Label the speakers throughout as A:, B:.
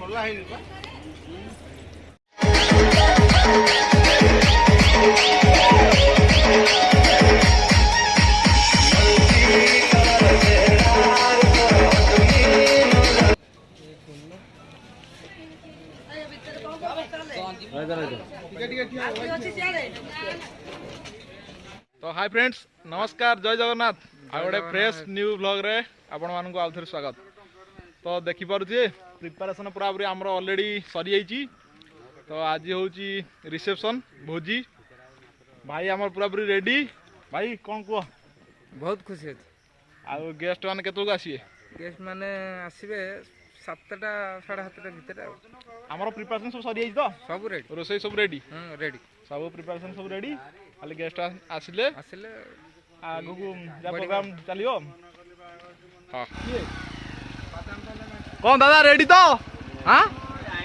A: तो hi friends नमस्कार जय जगन्नाथ आ गोटे फ्रेश न्यू ब्लॉग रे आपण मानक आउ थे स्वागत। तो देखि पारुछे प्रिपरेशन पूरा पूरी आमर ऑलरेडी सरी जाइए। तो आज हूँ रिसेप्शन भोजी भाई आमर पूरा पूरी रेडी। भाई कौन कह
B: बहुत खुशी अच्छे
A: आ गेस्ट मैंने केतु आसिए
B: गेस्ट मैंने आसवे 7टा 7:30 भितर
A: आमर प्रिपरेशन सब सरी तो
B: सब रेडी
A: रोसई सब रेडी
B: रेडी
A: सब प्रिपरेशन सब रेडी खाली गेस्ट आसिले
B: आसिले
A: आगु को प्रोग्राम चलियो। हाँ कौन दादा रेडी तो हाँ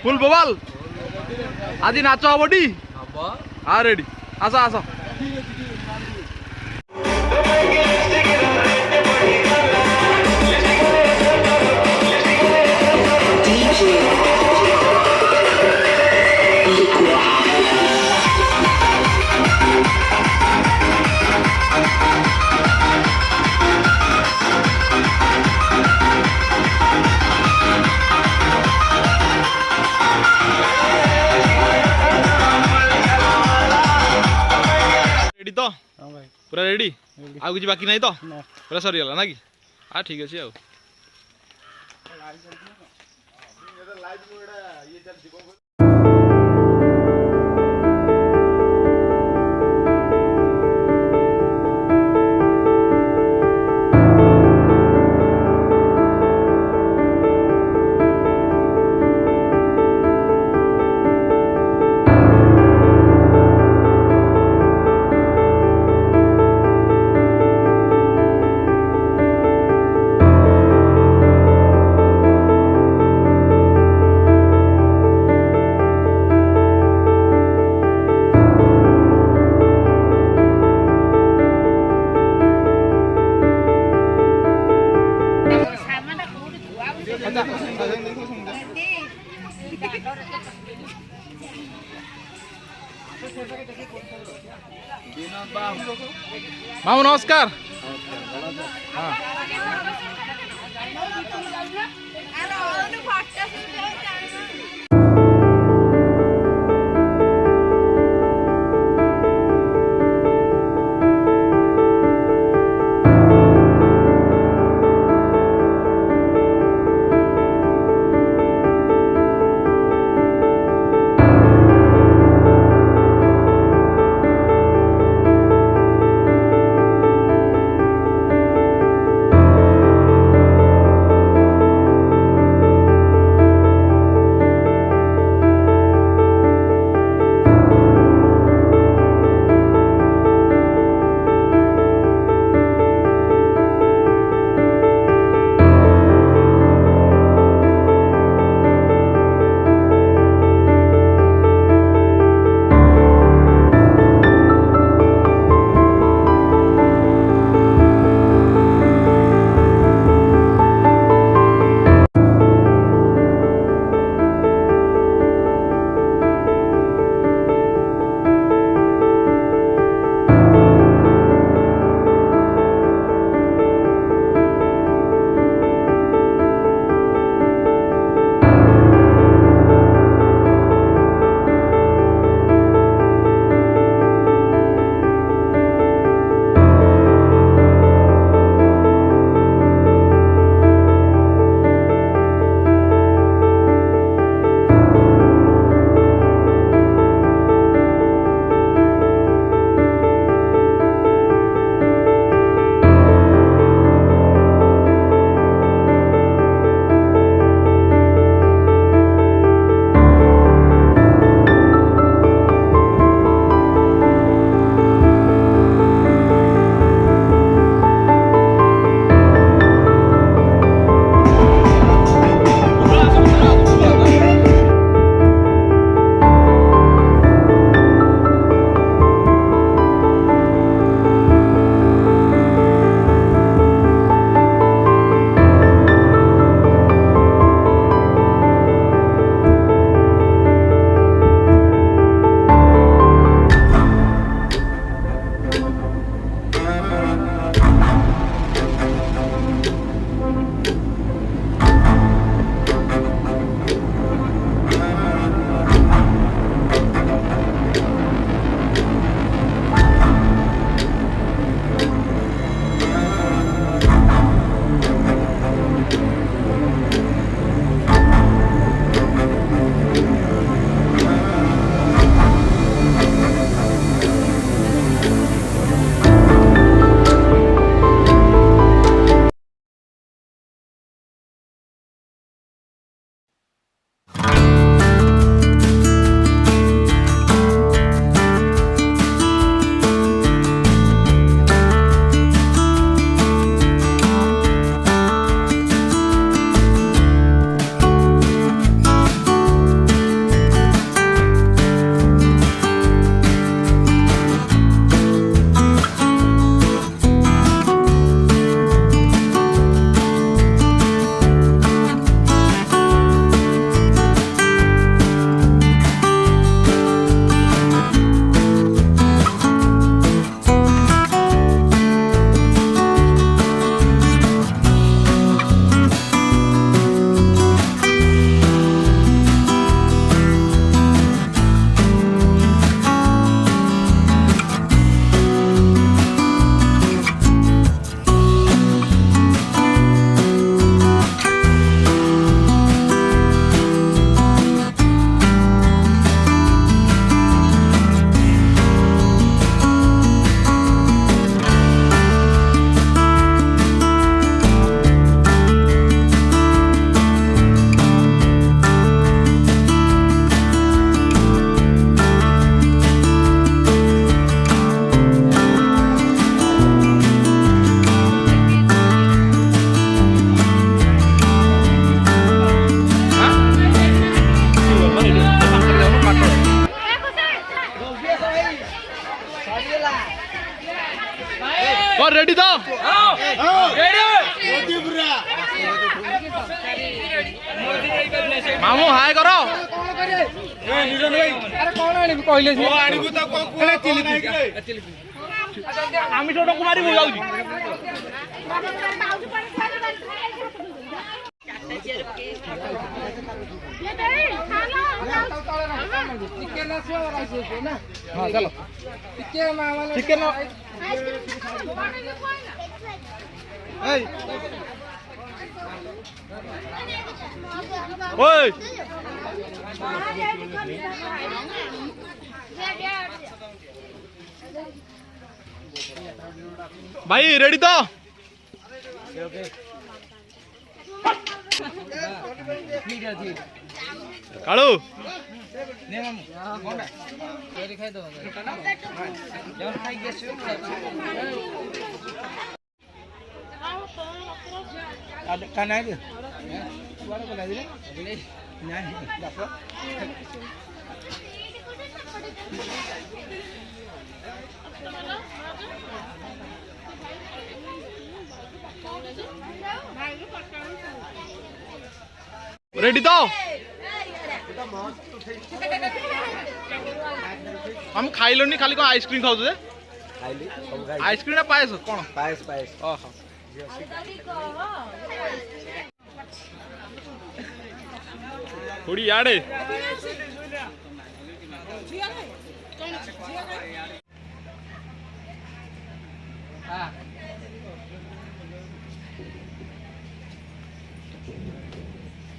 A: फुल बोबाल आज नाच हबटी हाँ रेडी आस आस तो पूरा रेडी आ कुछ बाकी नहीं तो पूरा सरी गला ना कि हाँ ठीक अच्छे आ मामू नमस्कार। हाँ और रेडी तो मामू हाय करो আমি ছোটকু মারিবু যাଉଛି हाँ चलो चिकन ओए भाई रेडी तो कालू रेडी तो हम खाइलनी खाली कौन आइसक्रीम खाऊ जे आइसक्रीम ना पायस कौन
C: पायस पायस
A: ओहो थोड़ी याडे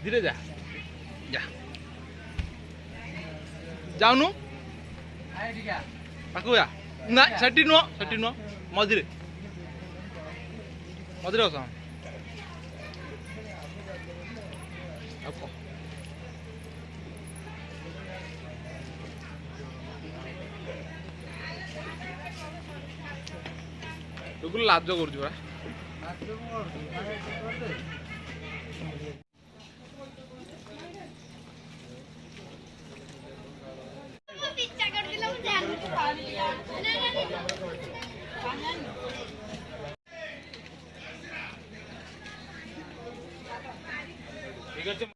A: धीरे जा जा जाऊनु पाखु जा ना सेठी नुह मझिरे मझिरे बस तू लाज करुଛୁ ପରା ঠিক আছে